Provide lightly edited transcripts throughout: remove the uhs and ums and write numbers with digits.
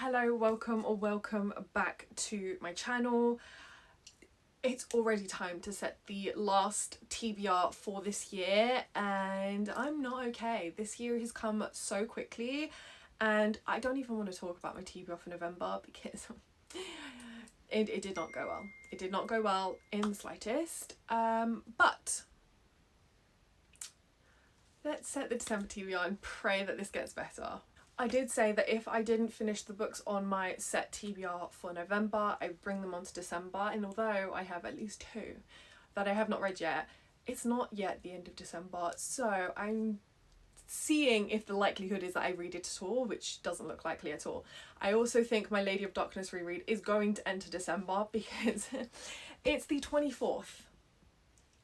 Hello, welcome or welcome back to my channel. It's already time to set the last TBR for this year and I'm not okay. This year has come so quickly and I don't even want to talk about my TBR for November because it did not go well. It did not go well in the slightest, but let's set the December TBR and pray that this gets better. I did say that if I didn't finish the books on my set TBR for November, I'd bring them on to December, and although I have at least 2 that I have not read yet, it's not yet the end of December, so I'm seeing if the likelihood is that I read it at all, which doesn't look likely at all. I also think my Lady of Darkness reread is going to enter December because it's the 24th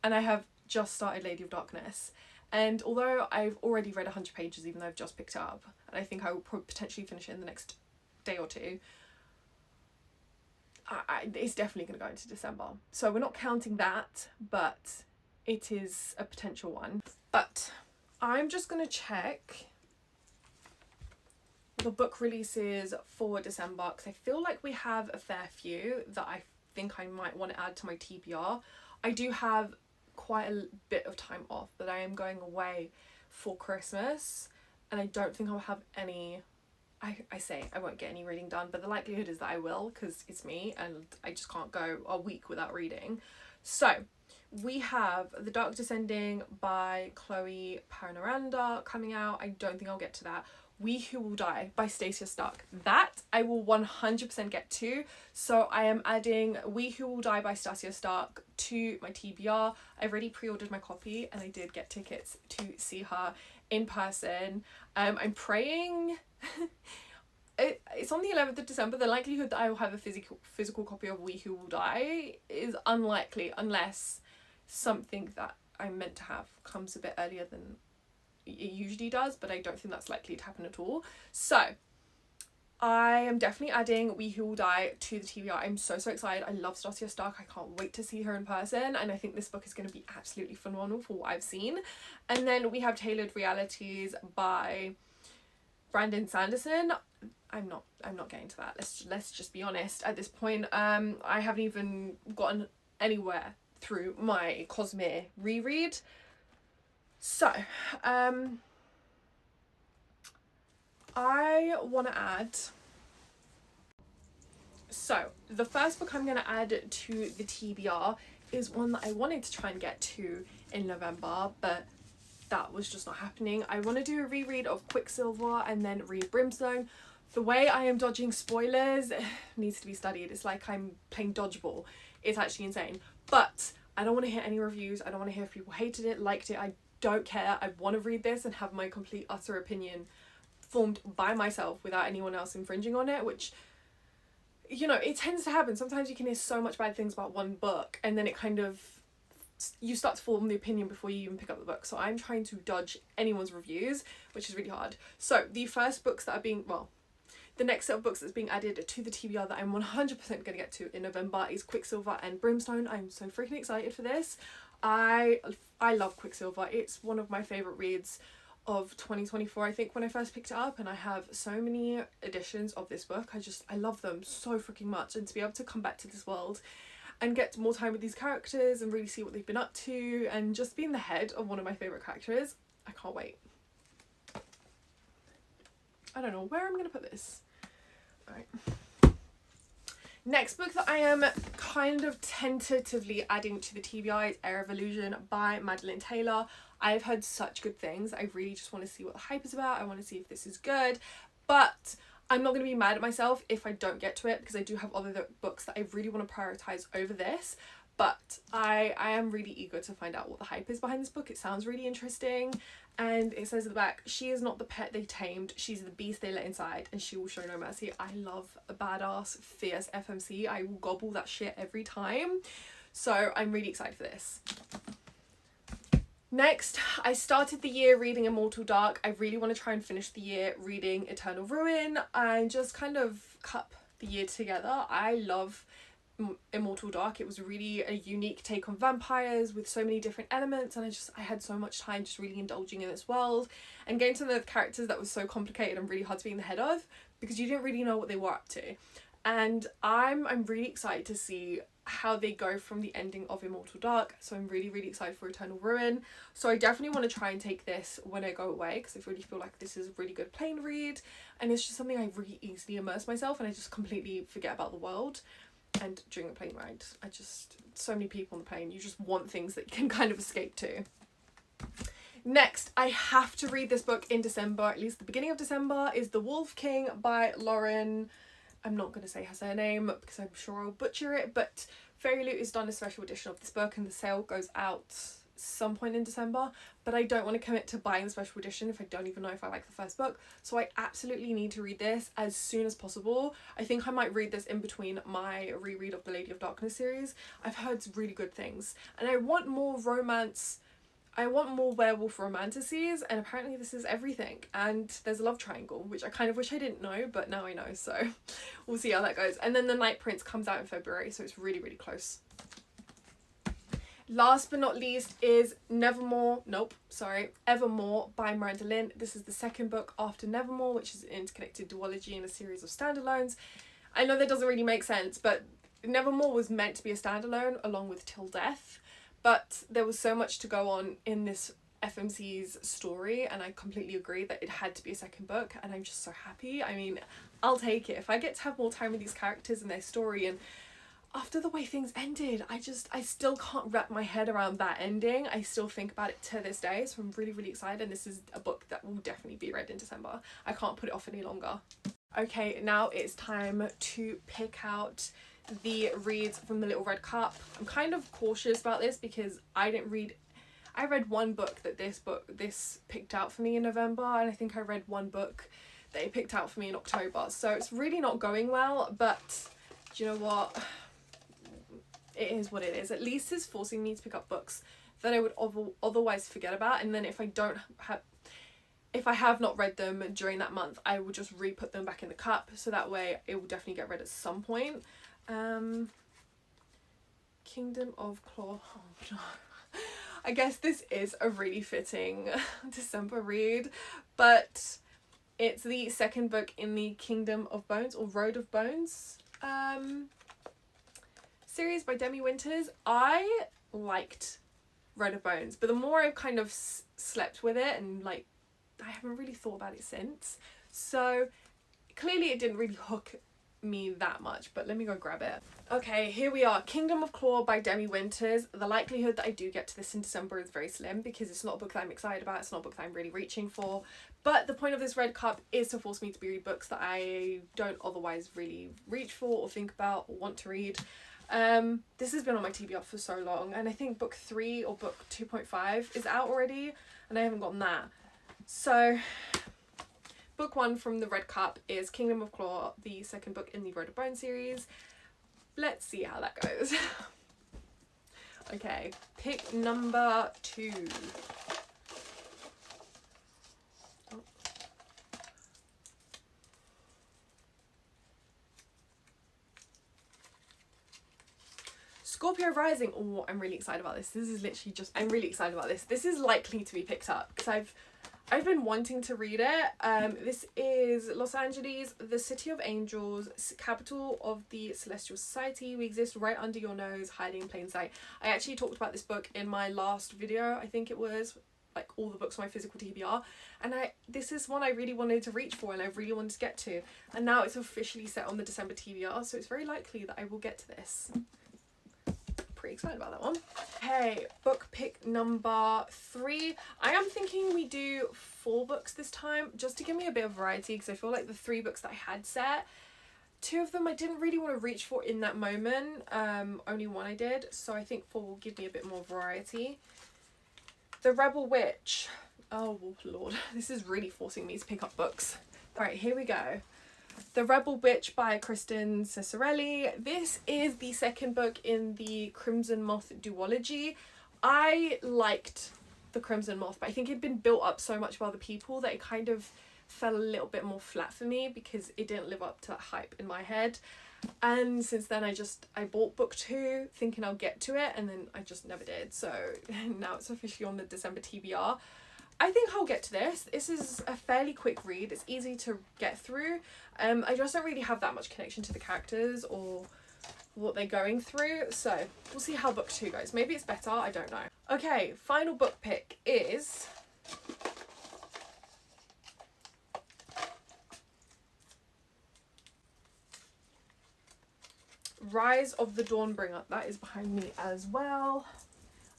and I have just started Lady of Darkness. And although I've already read 100 pages, even though I've just picked it up, and I think I will potentially finish it in the next day or two, it's definitely going to go into December. So we're not counting that, but it is a potential one. But I'm just going to check the book releases for December because I feel like we have a fair few that I think I might want to add to my TBR. I do have quite a bit of time off, but I am going away for Christmas and I don't think I'll have any, I say I won't get any reading done, but the likelihood is that I will because it's me and I just can't go a week without reading. So we have The Dark Descending by Chloe Paranaranda coming out. I don't think I'll get to that. We Who Will Die by Stacia Stark. That I will 100% get to. So I am adding We Who Will Die by Stacia Stark to my TBR. I've already pre-ordered my copy and I did get tickets to see her in person. I'm praying it's on the 11th of December. The likelihood that I will have a physical copy of We Who Will Die is unlikely unless something that I'm meant to have comes a bit earlier than it usually does, but I don't think that's likely to happen at all. So I am definitely adding We Who Will Die to the TBR. I'm so excited. I love Stacia Stark. I can't wait to see her in person, and I think this book is going to be absolutely phenomenal for what I've seen. And then we have Tailored Realities by Brandon Sanderson. I'm not getting to that. Let's just be honest. At this point, I haven't even gotten anywhere through my Cosmere reread. So, I want to add, so the first book I'm going to add to the TBR is one that I wanted to try and get to in November, but that was just not happening. I want to do a reread of Quicksilver and then read Brimstone. The way I am dodging spoilers needs to be studied. It's like I'm playing dodgeball. It's actually insane. But I don't want to hear any reviews. I don't want to hear if people hated it, liked it. I don't care. I want to read this and have my complete utter opinion formed by myself without anyone else infringing on it, which, you know, it tends to happen. Sometimes you can hear so much bad things about one book and then it kind of, you start to form the opinion before you even pick up the book. So I'm trying to dodge anyone's reviews, which is really hard. So the first books that are being, well, the next set of books that's being added to the TBR that I'm 100% going to get to in November is Quicksilver and Brimstone. I'm so freaking excited for this. I love Quicksilver. It's one of my favourite reads of 2024, I think, when I first picked it up, and I have so many editions of this book. I love them so freaking much, and to be able to come back to this world and get more time with these characters and really see what they've been up to and just be in the head of one of my favourite characters, I can't wait. I don't know where I'm going to put this. Alright. Next book that I am kind of tentatively adding to the TBI is Air of Illusion by Madeline Taylor. I've heard such good things. I really just want to see what the hype is about. I want to see if this is good. But I'm not going to be mad at myself if I don't get to it because I do have other books that I really want to prioritise over this. But I am really eager to find out what the hype is behind this book. It sounds really interesting. And it says at the back, she is not the pet they tamed, she's the beast they let inside, and she will show no mercy. I love a badass, fierce FMC. I will gobble that shit every time. So I'm really excited for this. Next, I started the year reading Immortal Dark. I really want to try and finish the year reading Eternal Ruin and just kind of cup the year together. I love Immortal Dark. It was really a unique take on vampires with so many different elements, and I had so much time just really indulging in this world and getting to know the characters that was so complicated and really hard to be in the head of. because you didn't really know what they were up to. And I'm really excited to see how they go from the ending of Immortal Dark. So I'm really, really excited for Eternal Ruin. So I definitely want to try and take this when I go away, because I really feel like this is a really good plane read, and it's just something I really easily immerse myself, and I just completely forget about the world. And during a plane ride, so many people on the plane, you just want things that you can kind of escape to. Next, I have to read this book in December, at least the beginning of December, is The Wolf King by Lauren. I'm not going to say her surname because I'm sure I'll butcher it, but Fairy Loot has done a special edition of this book, and the sale goes out some point in December, but I don't want to commit to buying the special edition if I don't even know if I like the first book, so I absolutely need to read this as soon as possible. I think I might read this in between my reread of the Lady of Darkness series. I've heard really good things, and I want more romance. I want more werewolf romanticities, and apparently this is everything, and there's a love triangle, which I kind of wish I didn't know, but now I know, so we'll see how that goes. And then The Night Prince comes out in February, so it's really, really close. Last but not least is Evermore by Miranda Lynn. This is the second book after Nevermore, which is an interconnected duology in a series of standalones. I know that doesn't really make sense, but Nevermore was meant to be a standalone along with Till Death, but there was so much to go on in this FMC's story, and I completely agree that it had to be a second book, and I'm just so happy. I mean, I'll take it. If I get to have more time with these characters and their story, and after the way things ended, I still can't wrap my head around that ending. I still think about it to this day, so I'm really, really excited, and this is a book that will definitely be read in December. I can't put it off any longer. Okay, now it's time to pick out the reads from the Little Red Cup. I'm kind of cautious about this because I read one book that this picked out for me in November, and I think I read one book that it picked out for me in October, so it's really not going well, but do you know what? It is what it is. At least it's forcing me to pick up books that I would otherwise forget about, and then if I have not read them during that month, I will just re-put them back in the cup, so that way it will definitely get read at some point. Kingdom of Claw. Oh no. I guess this is a really fitting December read, but it's the second book in the Kingdom of Bones, or Road of Bones series by Demi Winters. I liked Road of Bones, but the more I've kind of slept with it, and I haven't really thought about it since, so clearly it didn't really hook me that much, but let me go grab it. Okay, here we are. Kingdom of Claw by Demi Winters. The likelihood that I do get to this in December is very slim, because it's not a book that I'm excited about, it's not a book that I'm really reaching for, but the point of this red cup is to force me to read books that I don't otherwise really reach for or think about or want to read. This has been on my TBR for so long, and I think book 3 or book 2.5 is out already, and I haven't gotten that. So book 1 from the red cup is Kingdom of Claw, the second book in the Road of Bone series. Let's see how that goes. Okay, pick number 2. Scorpio Rising. Oh, I'm really excited about this. This is literally just, I'm really excited about this. This is likely to be picked up because I've been wanting to read it. This is Los Angeles, the City of Angels, capital of the Celestial Society. We exist right under your nose, hiding in plain sight. I actually talked about this book in my last video. I think it was like all the books on my physical TBR, and this is one I really wanted to reach for and I really wanted to get to, and now it's officially set on the December TBR, so it's very likely that I will get to this. Pretty excited about that one. Okay, book pick number 3. I am thinking we do 4 books this time, just to give me a bit of variety, because I feel like the 3 books that I had set, 2 of them I didn't really want to reach for in that moment, only 1 I did, so I think 4 will give me a bit more variety. The Rebel Witch. Oh lord, this is really forcing me to pick up books. Alright, here we go. The Rebel Witch by Kristen Ciccarelli. This is the second book in the Crimson Moth duology. I liked the Crimson Moth, but I think it'd been built up so much by other people that it kind of fell a little bit more flat for me because it didn't live up to that hype in my head. And since then I bought book 2 thinking I'll get to it, and then I just never did. So now it's officially on the December TBR. I think I'll get to this. This is a fairly quick read. It's easy to get through. I just don't really have that much connection to the characters or what they're going through. So we'll see how book 2 goes. Maybe it's better. I don't know. Okay, final book pick is Rise of the Dawnbringer. That is behind me as well.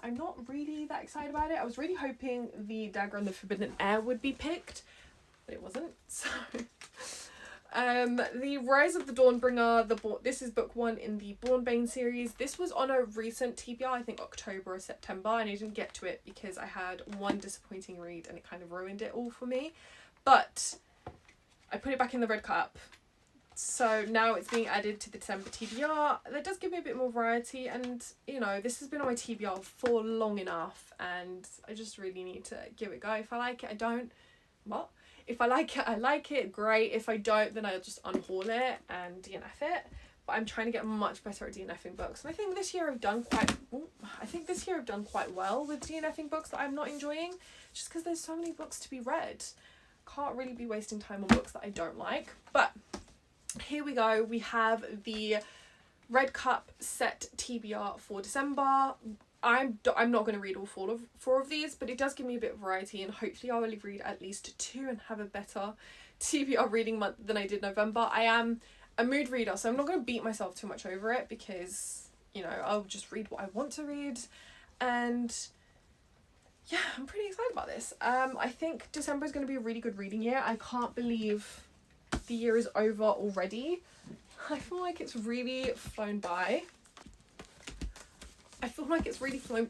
I'm not really that excited about it. I was really hoping the Dagger and the Forbidden Air would be picked, but it wasn't. So, the Rise of the Dawnbringer. This is book 1 in the Bornbane series. This was on a recent TBR, I think October or September, and I didn't get to it because I had one disappointing read and it kind of ruined it all for me. But I put it back in the red cup. So now it's being added to the December TBR. That does give me a bit more variety, and you know, this has been on my TBR for long enough, and I just really need to give it a go. If I like it, I don't. What? If I like it, I like it. Great. If I don't, then I'll just unhaul it and DNF it. But I'm trying to get much better at DNFing books, and I think this year I've done quite. Well with DNFing books that I'm not enjoying, just because there's so many books to be read. Can't really be wasting time on books that I don't like, but. Here we go. We have the Red Cup set TBR for December. I'm not going to read all four of these, but it does give me a bit of variety, and hopefully I'll only read at least 2 and have a better TBR reading month than I did November. I am a mood reader, so I'm not going to beat myself too much over it, because, you know, I'll just read what I want to read. And yeah, I'm pretty excited about this. I think December is going to be a really good reading year. I can't believe the year is over already. I feel like it's really flown by.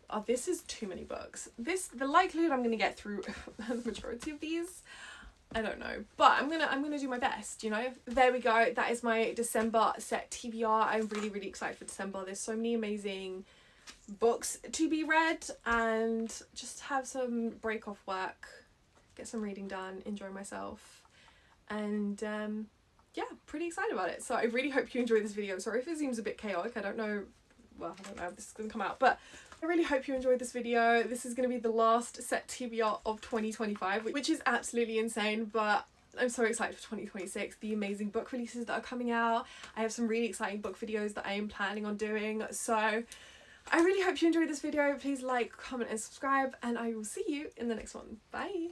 Oh, this is too many books. The likelihood I'm gonna get through the majority of these, I don't know, but I'm gonna do my best, you know. There we go. That is my December set TBR. I'm really excited for December. There's so many amazing books to be read, and just have some break off work, get some reading done, enjoy myself. And yeah, pretty excited about it. So I really hope you enjoyed this video. Sorry if it seems a bit chaotic. I don't know if this is going to come out, but I really hope you enjoyed this video. This is going to be the last set TBR of 2025, which is absolutely insane, but I'm so excited for 2026, the amazing book releases that are coming out. I have some really exciting book videos that I am planning on doing, so I really hope you enjoyed this video. Please like, comment and subscribe, and I will see you in the next one. Bye!